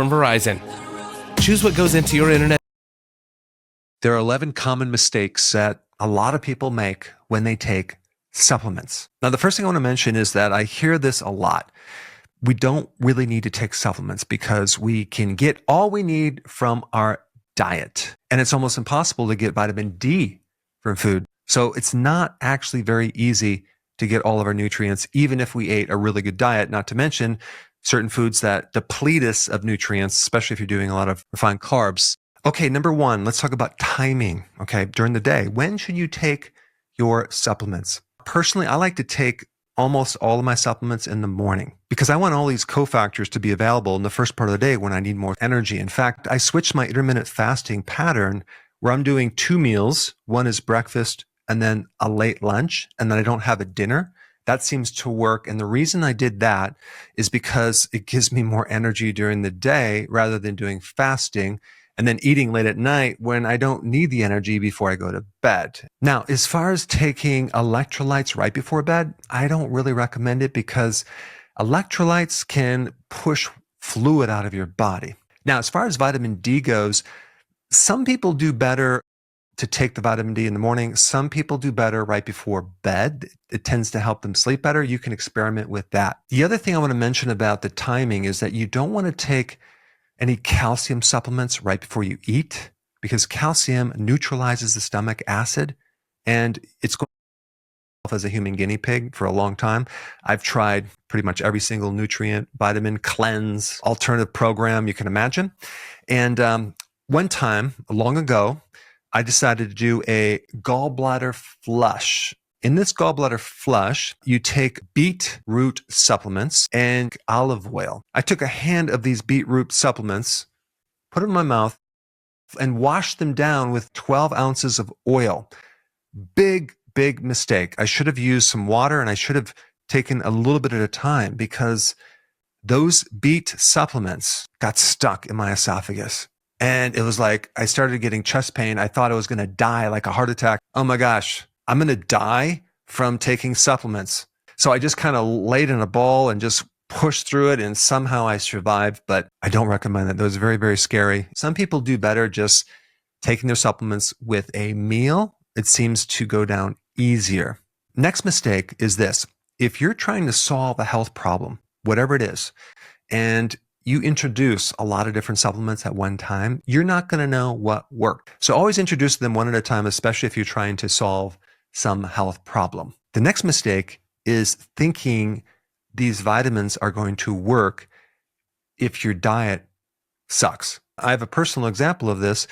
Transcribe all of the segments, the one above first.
from Verizon. Choose what goes into your internet. There are 11 common mistakes that a lot of people make when they take supplements. Now, the first thing I want to mention is that I hear this a lot. We don't really need to take supplements because we can get all we need from our diet. And it's almost impossible to get vitamin D from food. So it's not actually very easy to get all of our nutrients, even if we ate a really good diet, not to mention certain foods that deplete us of nutrients, especially if you're doing a lot of refined carbs. Okay, number one, let's talk about timing. Okay, during the day, when should you take your supplements? Personally, I like to take almost all of my supplements in the morning because I want all these cofactors to be available in the first part of the day when I need more energy. In fact, I switched my intermittent fasting pattern where I'm doing 2 meals. One is breakfast and then a late lunch, and then I don't have a dinner. That seems to work. And the reason I did that is because it gives me more energy during the day rather than doing fasting and then eating late at night when I don't need the energy before I go to bed. Now, as far as taking electrolytes right before bed, I don't really recommend it because electrolytes can push fluid out of your body. Now, as far as vitamin D goes, some people do better to take the vitamin D in the morning. Some people do better right before bed. It tends to help them sleep better. You can experiment with that. The other thing I want to mention about the timing is that you don't want to take any calcium supplements right before you eat because calcium neutralizes the stomach acid and it's going to as a human guinea pig for a long time. I've tried pretty much every single nutrient, vitamin, cleanse, alternative program you can imagine. And one time, long ago, I decided to do a gallbladder flush. In this gallbladder flush, you take beetroot supplements and olive oil. I took a hand of these beetroot supplements, put it in my mouth, and washed them down with 12 ounces of oil. Big mistake. I should have used some water and I should have taken a little bit at a time because those beet supplements got stuck in my esophagus. And it was like, I started getting chest pain. I thought I was going to die, like a heart attack. Oh my gosh, I'm going to die from taking supplements. So I just kind of laid in a ball and just pushed through it. And somehow I survived, but I don't recommend it. That was very scary. Some people do better just taking their supplements with a meal. It seems to go down easier. Next mistake is this. If you're trying to solve a health problem, whatever it is, and you introduce a lot of different supplements at one time, you're not going to know what worked. So always introduce them one at a time, especially if you're trying to solve some health problem. The next mistake is thinking these vitamins are going to work if your diet sucks. I have a personal example of this.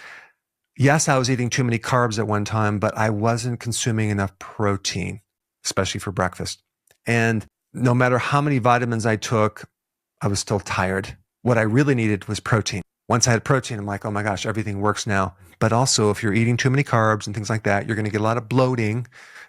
Yes, I was eating too many carbs at one time, but I wasn't consuming enough protein, especially for breakfast. And no matter how many vitamins I took, I was still tired. What I really needed was protein. Once I had protein, I'm like, oh my gosh, everything works now. But also, if you're eating too many carbs and things like that, you're going to get a lot of bloating.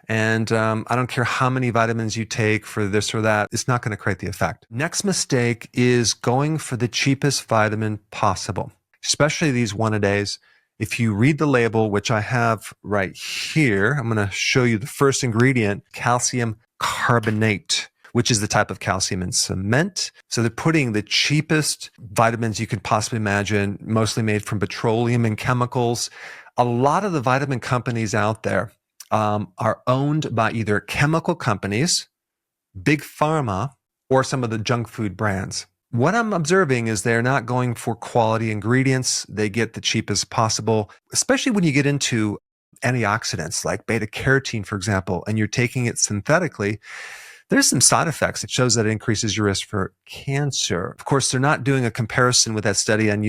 And I don't care how many vitamins you take for this or that, it's not going to create the effect. Next mistake is going for the cheapest vitamin possible, especially these one-a-days. If you read the label, which I have right here, I'm going to show you the first ingredient, calcium carbonate, which is the type of calcium in cement. So they're putting the cheapest vitamins you could possibly imagine, mostly made from petroleum and chemicals. A lot of the vitamin companies out there are owned by either chemical companies, big pharma, or some of the junk food brands. What I'm observing is they're not going for quality ingredients. They get the cheapest possible, especially when you get into antioxidants like beta carotene, for example, and you're taking it synthetically. There's some side effects. It shows that it increases your risk for cancer. Of course, they're not doing a comparison with that study on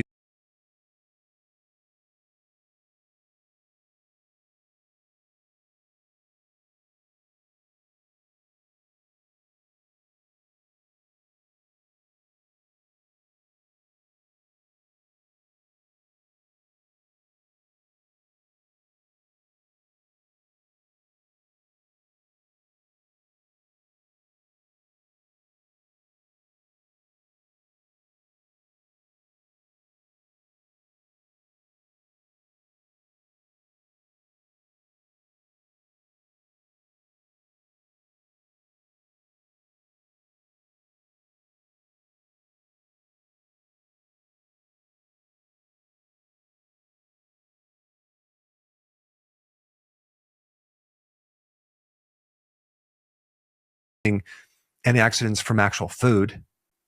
antioxidants from actual food.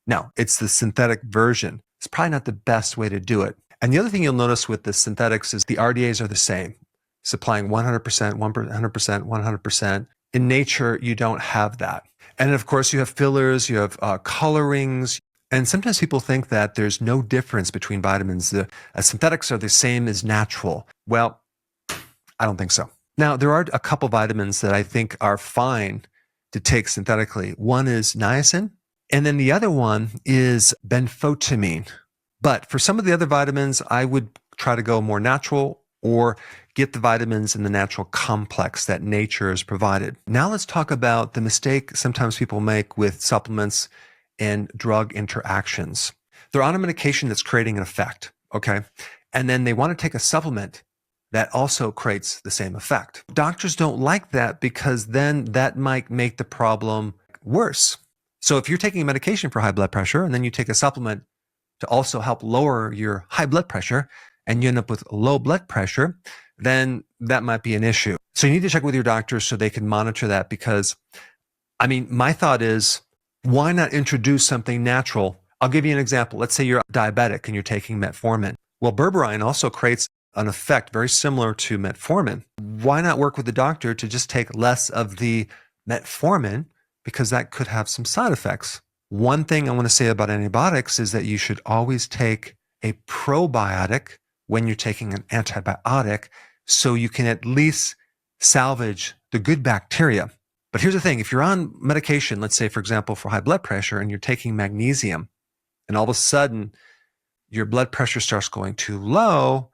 No, it's the synthetic version. It's probably not the best way to do it. And the other thing you'll notice with the synthetics is the RDAs are the same, supplying 100%, 100%, 100%. In nature, you don't have that. And of course, you have fillers, you have colorings. And sometimes people think that there's no difference between vitamins. The synthetics are the same as natural. Well, I don't think so. Now, there are a couple vitamins that I think are fine to take synthetically. One is niacin, and then the other one is benfotiamine. But for some of the other vitamins, I would try to go more natural or get the vitamins in the natural complex that nature has provided. Now let's talk about the mistake sometimes people make with supplements and drug interactions. They're on a medication that's creating an effect, okay? And then they want to take a supplement that also creates the same effect. Doctors don't like that because then that might make the problem worse. So if you're taking a medication for high blood pressure and then you take a supplement to also help lower your high blood pressure and you end up with low blood pressure, then that might be an issue. So you need to check with your doctor so they can monitor that because, I mean, my thought is, why not introduce something natural? I'll give you an example. Let's say you're diabetic and you're taking metformin. Well, berberine also creates an effect very similar to metformin. Why not work with the doctor to just take less of the metformin because that could have some side effects? One thing I want to say about antibiotics is that you should always take a probiotic when you're taking an antibiotic so you can at least salvage the good bacteria. But here's the thing, if you're on medication, let's say, for example, for high blood pressure and you're taking magnesium and all of a sudden your blood pressure starts going too low,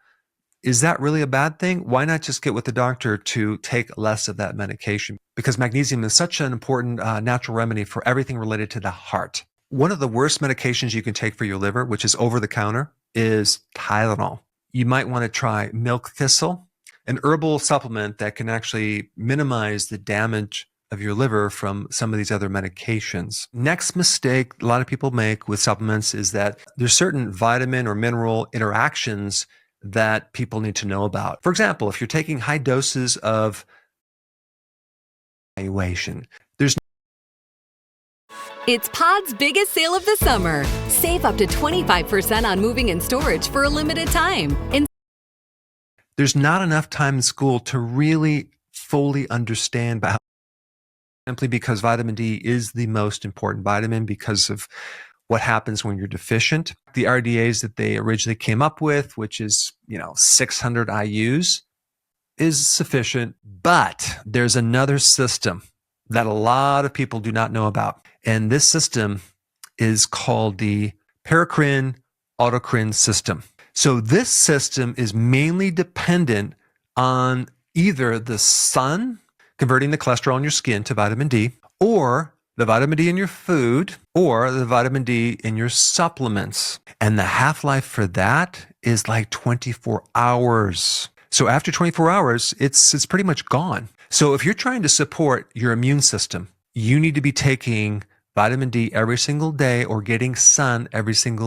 is that really a bad thing? Why not just get with the doctor to take less of that medication? Because magnesium is such an important natural remedy for everything related to the heart. One of the worst medications you can take for your liver, which is over the counter, is Tylenol. You might want to try milk thistle, an herbal supplement that can actually minimize the damage of your liver from some of these other medications. Next mistake a lot of people make with supplements is that there's certain vitamin or mineral interactions that people need to know about. For example, if you're taking high doses of evaluation, It's Pod's biggest sale of the summer. Save up to 25% on moving and storage for a limited time. There's not enough time in school to really fully understand about simply because vitamin D is the most important vitamin because of what happens when you're deficient. The RDAs that they originally came up with, which is, 600 IUs, is sufficient. But there's another system that a lot of people do not know about. And this system is called the paracrine autocrine system. So this system is mainly dependent on either the sun converting the cholesterol in your skin to vitamin D, or the vitamin D in your food, or the vitamin D in your supplements. And the half-life for that is like 24 hours. So after 24 hours, it's pretty much gone. So if you're trying to support your immune system, you need to be taking vitamin D every single day or getting sun every single